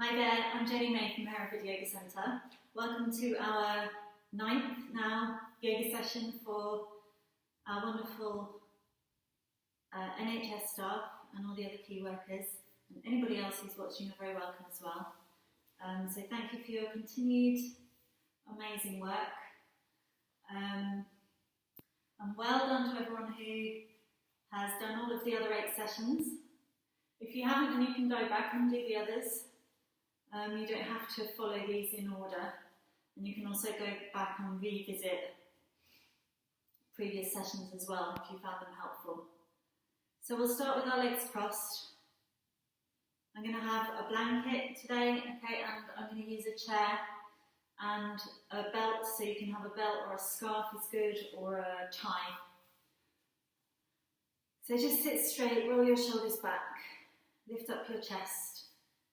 Hi there, I'm Jenny May from Hereford Yoga Centre. Welcome to our 9th now yoga session for our wonderful NHS staff and all the other key workers, and anybody else who's watching, you're very welcome as well. So thank you for your continued amazing work. And well done to everyone who has done all of the other 8 sessions. If you haven't, then you can go back and do the others. You don't have to follow these in order, and you can also go back and revisit previous sessions as well if you found them helpful. So we'll start with our legs crossed. I'm going to have a blanket today, okay, and I'm going to use a chair and a belt, so you can have a belt or a scarf is good, or a tie. So just sit straight, roll your shoulders back, lift up your chest,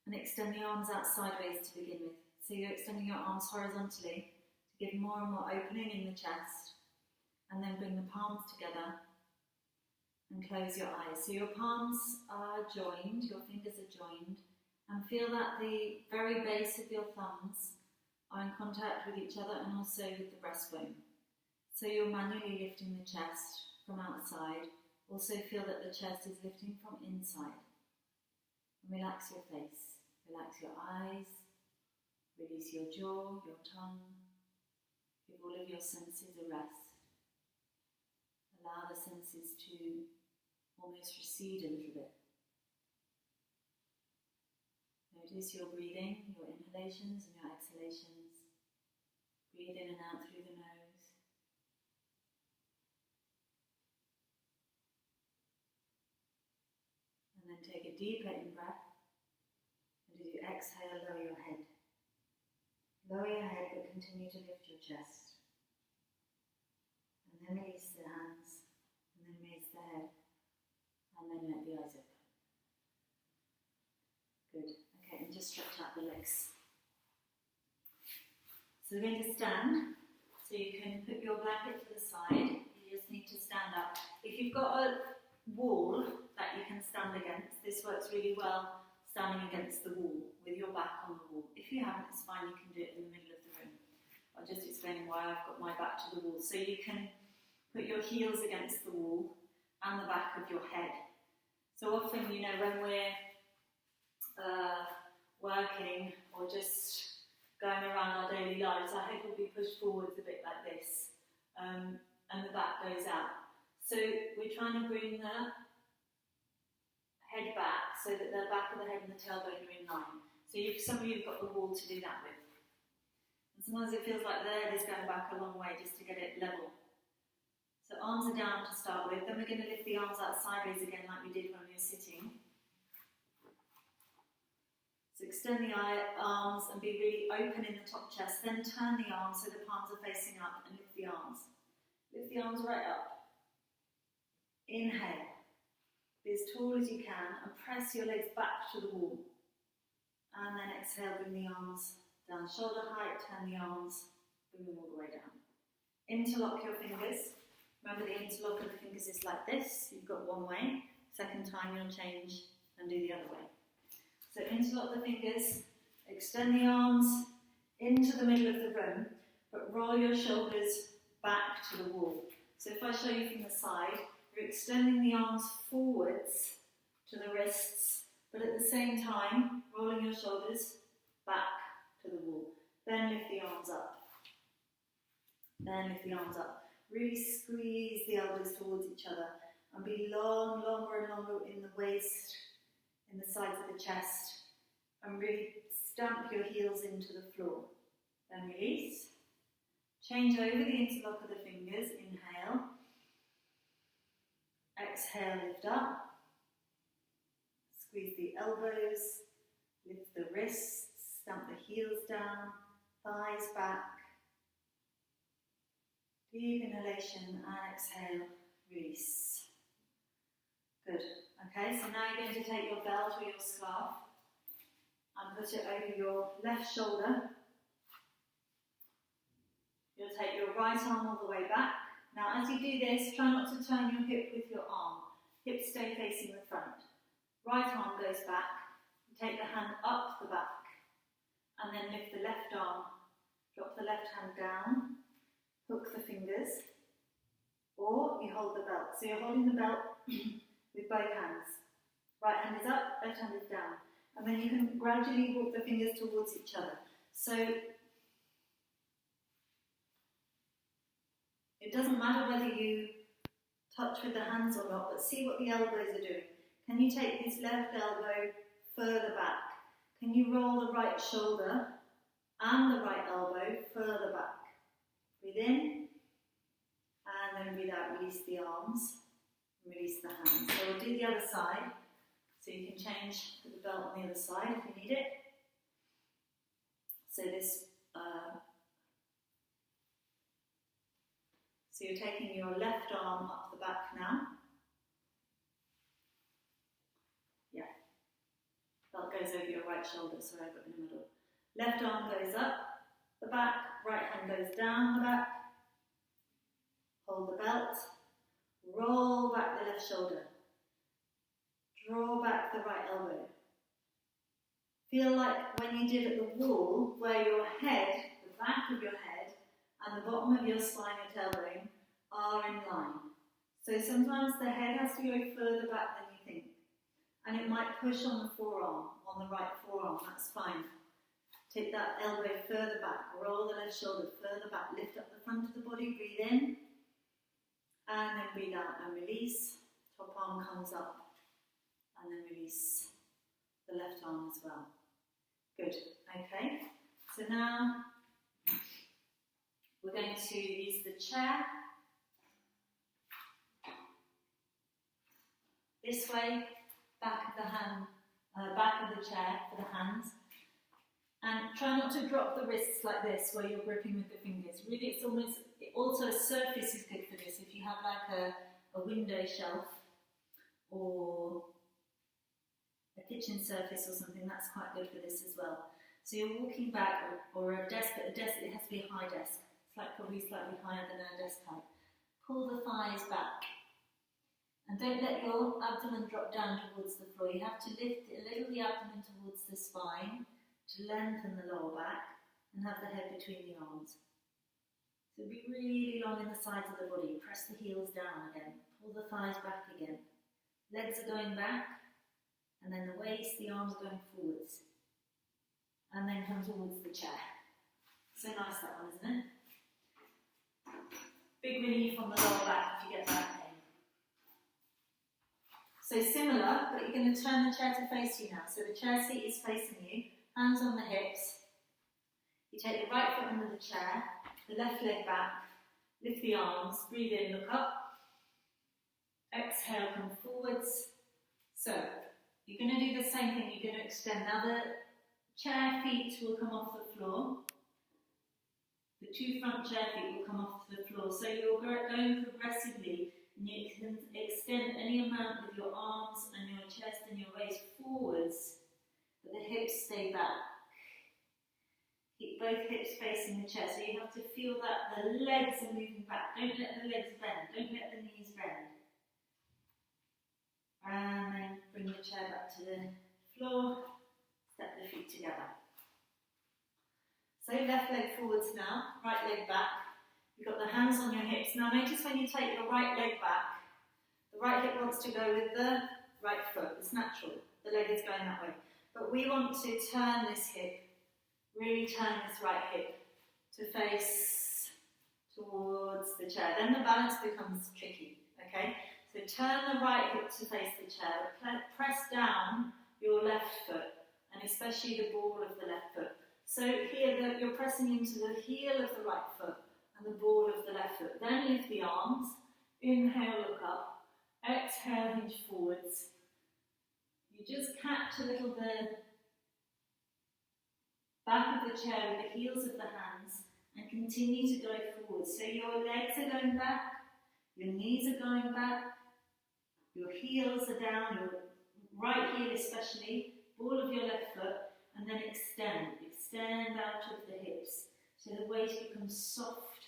and extend the arms out sideways to begin with. So you're extending your arms horizontally to give more and more opening in the chest, and then bring the palms together and close your eyes. So your palms are joined, your fingers are joined, and feel that the very base of your thumbs are in contact with each other and also with the breastbone. So you're manually lifting the chest from outside. Also feel that the chest is lifting from inside. And relax your face. Relax your eyes, release your jaw, your tongue, give all of your senses a rest. Allow the senses to almost recede a little bit. Notice your breathing, your inhalations and your exhalations. Breathe in and out through the nose. And then take a deeper in-breath. As you exhale, lower your head. Lower your head, but continue to lift your chest. And then release the hands, and then raise the head, and then let the eyes open. Good. Okay, and just stretch out the legs. So we're going to stand, so you can put your blanket to the side. You just need to stand up. If you've got a wall that you can stand against, this works really well. Standing against the wall with your back on the wall. If you haven't, it's fine, you can do it in the middle of the room. I'll just explain why I've got my back to the wall. So you can put your heels against the wall and the back of your head. So often, you know, when we're working or just going around our daily lives, our head will be pushed forwards a bit like this, and the back goes out. So we're trying to bring the head back so that the back of the head and the tailbone are in line. So some of you have got the wall to do that with. And sometimes it feels like the head is going back a long way just to get it level. So arms are down to start with. Then we're going to lift the arms out sideways again like we did when we were sitting. So extend the arms and be really open in the top chest. Then turn the arms so the palms are facing up and lift the arms. Lift the arms right up. Inhale. Be as tall as you can and press your legs back to the wall. And then exhale, bring the arms down shoulder height, turn the arms, bring them all the way down. Interlock your fingers. Remember, the interlock of the fingers is like this. You've got one way. Second time you'll change and do the other way. So interlock the fingers, extend the arms into the middle of the room, but roll your shoulders back to the wall. So if I show you from the side, you're extending the arms forwards to the wrists, but at the same time, rolling your shoulders back to the wall. Then lift the arms up. Then lift the arms up. Really squeeze the elbows towards each other and be longer and longer in the waist, in the sides of the chest, and really stamp your heels into the floor. Then release. Change over the interlock of the fingers. Inhale. Exhale, lift up, squeeze the elbows, lift the wrists, stamp the heels down, thighs back. Deep inhalation and exhale, release. Good. Okay, so now you're going to take your belt or your scarf and put it over your left shoulder. You'll take your right arm all the way back. Now, as you do this, try not to turn your hip with your arm. Hips stay facing the front. Right arm goes back. Take the hand up the back. and then lift the left arm, drop the left hand down, hook the fingers, or you hold the belt. So you're holding the belt with both hands. Right hand is up, left hand is down. And then you can gradually walk the fingers towards each other. So it doesn't matter whether you touch with the hands or not, but see what the elbows are doing. Can you take this left elbow further back? Can you roll the right shoulder and the right elbow further back? Breathe in, and then breathe out, release the arms, release the hands. So we'll do the other side. So you can change the belt on the other side if you need it. So so you're taking your left arm up the back now. Yeah. Belt goes over your right shoulder, sorry, I got in the middle. Left arm goes up the back, right hand goes down the back. Hold the belt. Roll back the left shoulder. Draw back the right elbow. Feel like when you did at the wall, where your head, the back of your head, and the bottom of your spine and tailbone are in line. So sometimes the head has to go further back than you think. And it might push on the forearm, on the right forearm, that's fine. Take that elbow further back, roll the left shoulder further back, lift up the front of the body, breathe in, and then breathe out and release. Top arm comes up. And then release the left arm as well. Good, okay. So now we're going to use the chair. This way, back of the hand, back of the chair for the hands. And try not to drop the wrists like this where you're gripping with the fingers. Really, it's almost, also a surface is good for this. If you have like a window shelf or a kitchen surface or something, that's quite good for this as well. So you're walking back, or a desk, but a desk, it has to be a high desk. It's like probably slightly higher than our desk height. Pull the thighs back. And don't let your abdomen drop down towards the floor. You have to lift a little the abdomen towards the spine to lengthen the lower back and have the head between the arms. So be really long in the sides of the body. Press the heels down again. Pull the thighs back again. Legs are going back. And then the waist, the arms going forwards. And then come towards the chair. So nice that one, isn't it? Big relief on the lower back if you get back pain. So similar, but you're going to turn the chair to face you now. So the chair seat is facing you, hands on the hips. You take the right foot under the chair, the left leg back, lift the arms, breathe in, look up. Exhale, come forwards. So you're going to do the same thing. You're going to extend. Now the chair feet will come off the floor. The two front chair feet will come off the floor. So you're going progressively, and you can extend any amount with your arms and your chest and your waist forwards, but the hips stay back. Keep both hips facing the chair. So you have to feel that the legs are moving back. Don't let the legs bend. Don't let the knees bend. And then bring the chair back to the floor, step the feet together. So left leg forwards now, right leg back. You've got the hands on your hips. Now notice when you take your right leg back, the right hip wants to go with the right foot. It's natural, the leg is going that way. But we want to turn this hip, really turn this right hip to face towards the chair. Then the balance becomes tricky, okay? So turn the right hip to face the chair, press down your left foot, and especially the ball of the left foot. So here you're pressing into the heel of the right foot and the ball of the left foot. Then lift the arms, inhale, look up, exhale, hinge forwards. You just catch a little the back of the chair with the heels of the hands and continue to go forward. So your legs are going back, your knees are going back, your heels are down, your right heel especially, ball of your left foot, and then extend out of the hips. So the waist becomes soft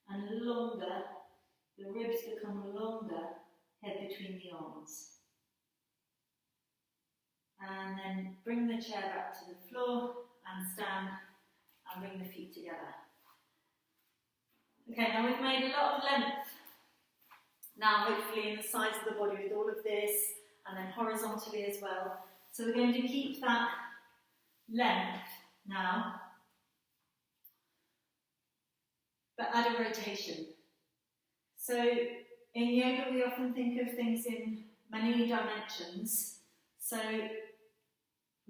and longer, the ribs become longer, head between the arms. And then bring the chair back to the floor and stand and bring the feet together. Okay, now we've made a lot of length. Now hopefully in the sides of the body with all of this, and then horizontally as well. So we're going to keep that length now, but add a rotation. So in yoga we often think of things in many dimensions. So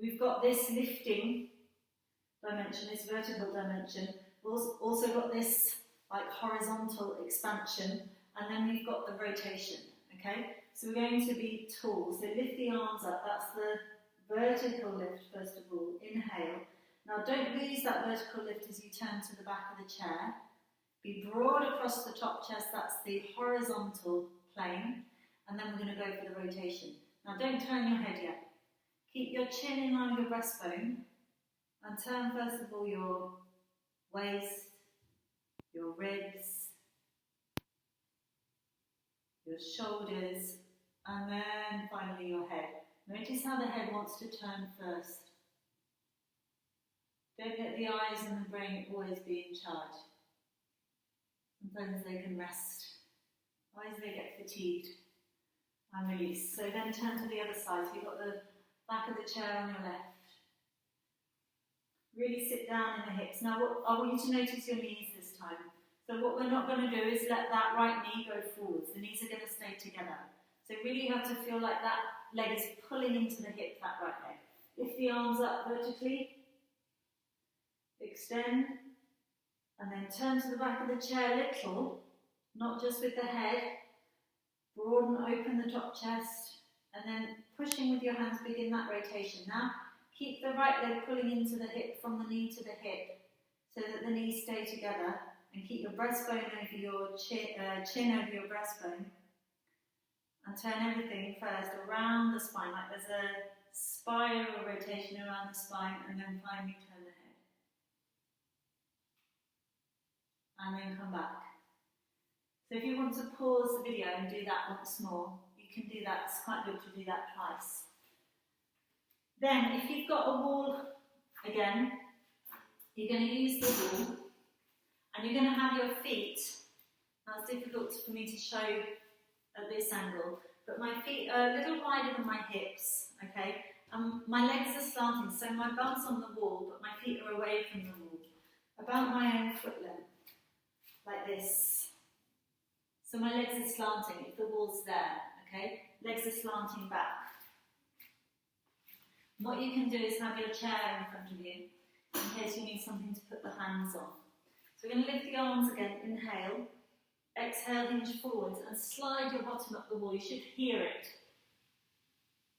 we've got this lifting dimension, this vertical dimension. We've also got this like horizontal expansion, and then we've got the rotation, okay? So we're going to be tall. So lift the arms up, that's the vertical lift first of all. Inhale. Now don't lose that vertical lift as you turn to the back of the chair. Be broad across the top chest, that's the horizontal plane, and then we're going to go for the rotation. Now don't turn your head yet. Keep your chin in line with your breastbone, and turn first of all your waist, your ribs, your shoulders, and then finally your head. Notice how the head wants to turn first. Don't let the eyes and the brain always be in charge. Sometimes they can rest. Otherwise they get fatigued and release. So then turn to the other side. So you've got the back of the chair on your left. Really sit down in the hips. Now I want you to notice your knees this time. So what we're not going to do is let that right knee go forwards. The knees are going to stay together. So really you have to feel like that leg is pulling into the hip, that right leg. Lift the arms up vertically. Extend. And then turn to the back of the chair a little, not just with the head. Broaden, open the top chest, and then pushing with your hands, begin that rotation. Now, keep the right leg pulling into the hip from the knee to the hip, so that the knees stay together, and keep your breastbone over your chin over your breastbone. And turn everything first around the spine, like there's a spiral rotation around the spine, and then finally turn the head. And then come back. So if you want to pause the video and do that once more, you can do that. It's quite good to do that twice. Then if you've got a wall again, you're going to use the wall, and you're going to have your feet. Now it's difficult for me to show at this angle, but my feet are a little wider than my hips, okay? My legs are slanting, so my bum's on the wall, but my feet are away from the wall, about my own foot length. Like this. So my legs are slanting if the wall's there, okay? Legs are slanting back. And what you can do is have your chair in front of you in case you need something to put the hands on. So we're going to lift the arms again, inhale, exhale, hinge forwards, and slide your bottom up the wall. You should hear it.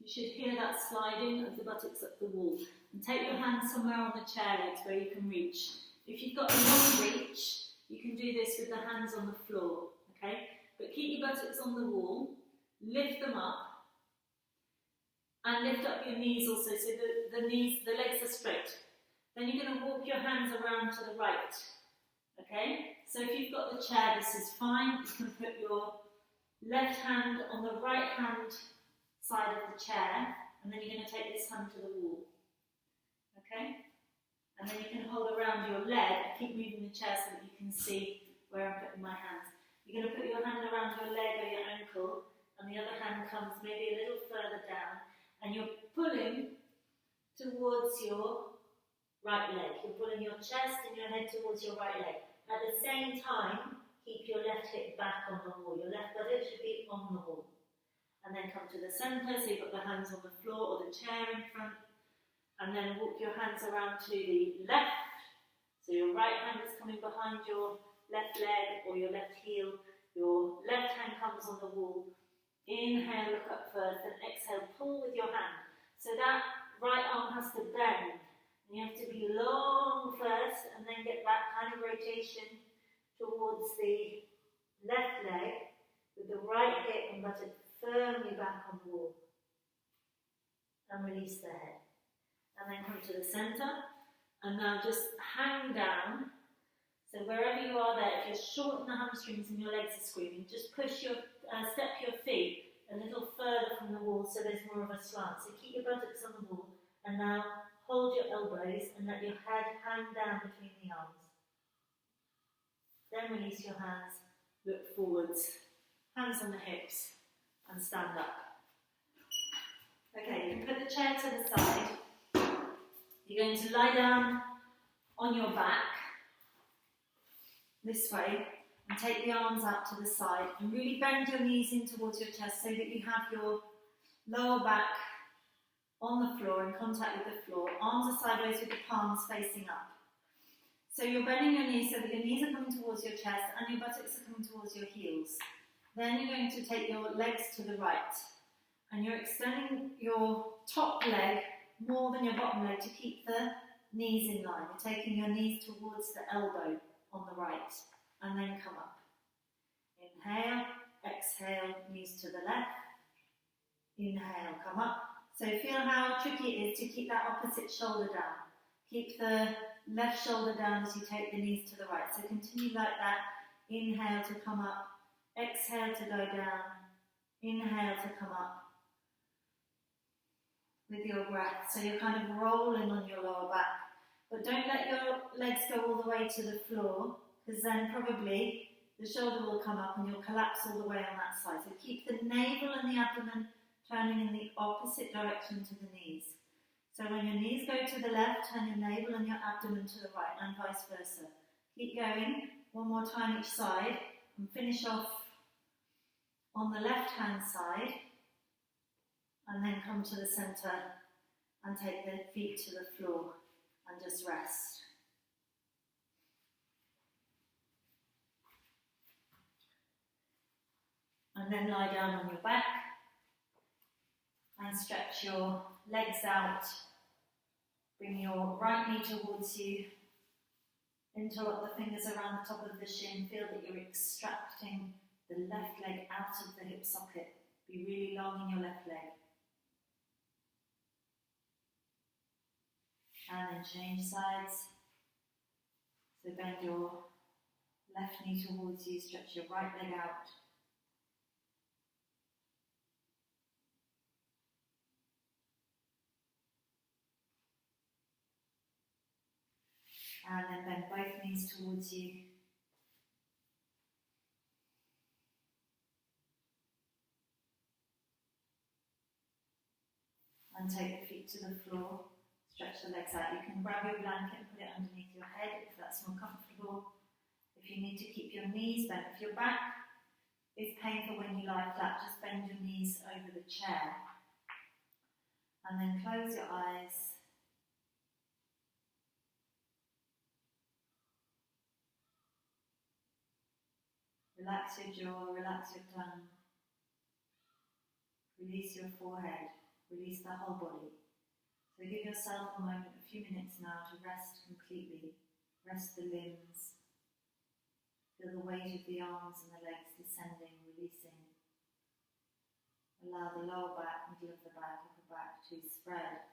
You should hear that sliding of the buttocks up the wall. And take your hands somewhere on the chair legs where you can reach. If you've got a long reach, you can do this with the hands on the floor, okay? But keep your buttocks on the wall, lift them up, and lift up your knees also, so the legs are straight. Then you're going to walk your hands around to the right, okay? So if you've got the chair, this is fine. You can put your left hand on the right hand side of the chair, and then you're going to take this hand to the wall, okay? And then you can hold around your leg, keep moving the chair so that you can see where I'm putting my hands. You're going to put your hand around your leg or your ankle, and the other hand comes maybe a little further down, and you're pulling towards your right leg. You're pulling your chest and your head towards your right leg. At the same time, keep your left hip back on the wall. Your left buttock should be on the wall. And then come to the centre, so you've got the hands on the floor or the chair in front. And then walk your hands around to the left. So your right hand is coming behind your left leg or your left heel. Your left hand comes on the wall. Inhale, look up first, and exhale, pull with your hand. So that right arm has to bend. And you have to be long first, and then get that kind of rotation towards the left leg with the right hip and buttock firmly back on the wall. And release the head. And then come to the centre, and now just hang down. So wherever you are there, if you're short in the hamstrings and your legs are screaming, just push your, step your feet a little further from the wall so there's more of a slant. So keep your buttocks on the wall, and now hold your elbows and let your head hang down between the arms. Then release your hands, look forwards, hands on the hips, and stand up. Okay, you can put the chair to the side. You're going to lie down on your back, this way, and take the arms out to the side, and really bend your knees in towards your chest so that you have your lower back on the floor, in contact with the floor. Arms are sideways with the palms facing up. So you're bending your knees so that your knees are coming towards your chest and your buttocks are coming towards your heels. Then you're going to take your legs to the right, and you're extending your top leg more than your bottom leg to keep the knees in line. You're taking your knees towards the elbow on the right, and then come up. Inhale, exhale, knees to the left. Inhale, come up. So feel how tricky it is to keep that opposite shoulder down. Keep the left shoulder down as you take the knees to the right. So continue like that. Inhale to come up. Exhale to go down. Inhale to come up with your breath. So you're kind of rolling on your lower back. But don't let your legs go all the way to the floor, because then probably the shoulder will come up and you'll collapse all the way on that side. So keep the navel and the abdomen turning in the opposite direction to the knees. So when your knees go to the left, turn your navel and your abdomen to the right, and vice versa. Keep going, one more time each side, and finish off on the left hand side, and then come to the centre and take the feet to the floor and just rest. And then lie down on your back and stretch your legs out. Bring your right knee towards you. Interlock the fingers around the top of the shin. Feel that you're extracting the left leg out of the hip socket. Be really long in your left leg. And then change sides. So bend your left knee towards you. Stretch your right leg out. And then bend both knees towards you. And take the feet to the floor. Stretch the legs out. You can grab your blanket and put it underneath your head if that's more comfortable. If you need to keep your knees bent. If your back is painful when you lie flat, just bend your knees over the chair. And then close your eyes. Relax your jaw, relax your tongue. Release your forehead, release the whole body. So give yourself a moment, a few minutes now, to rest completely. Rest the limbs. Feel the weight of the arms and the legs descending, releasing. Allow the lower back, middle of the back, upper back to spread.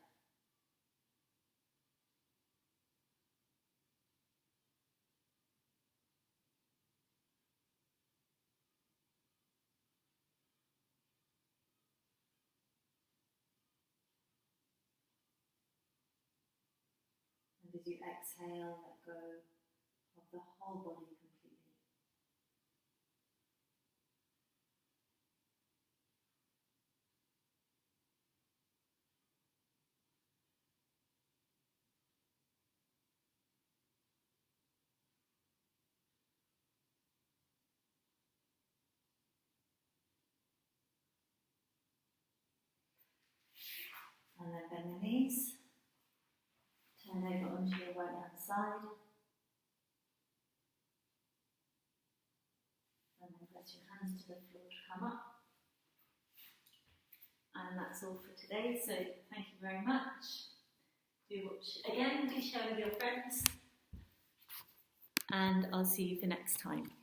And as you exhale, let go of the whole body completely. And then bend the knees. Turn over onto your right hand side. And then press your hands to the floor to come up. And that's all for today, so thank you very much. Do watch again, do share with your friends. And I'll see you for next time.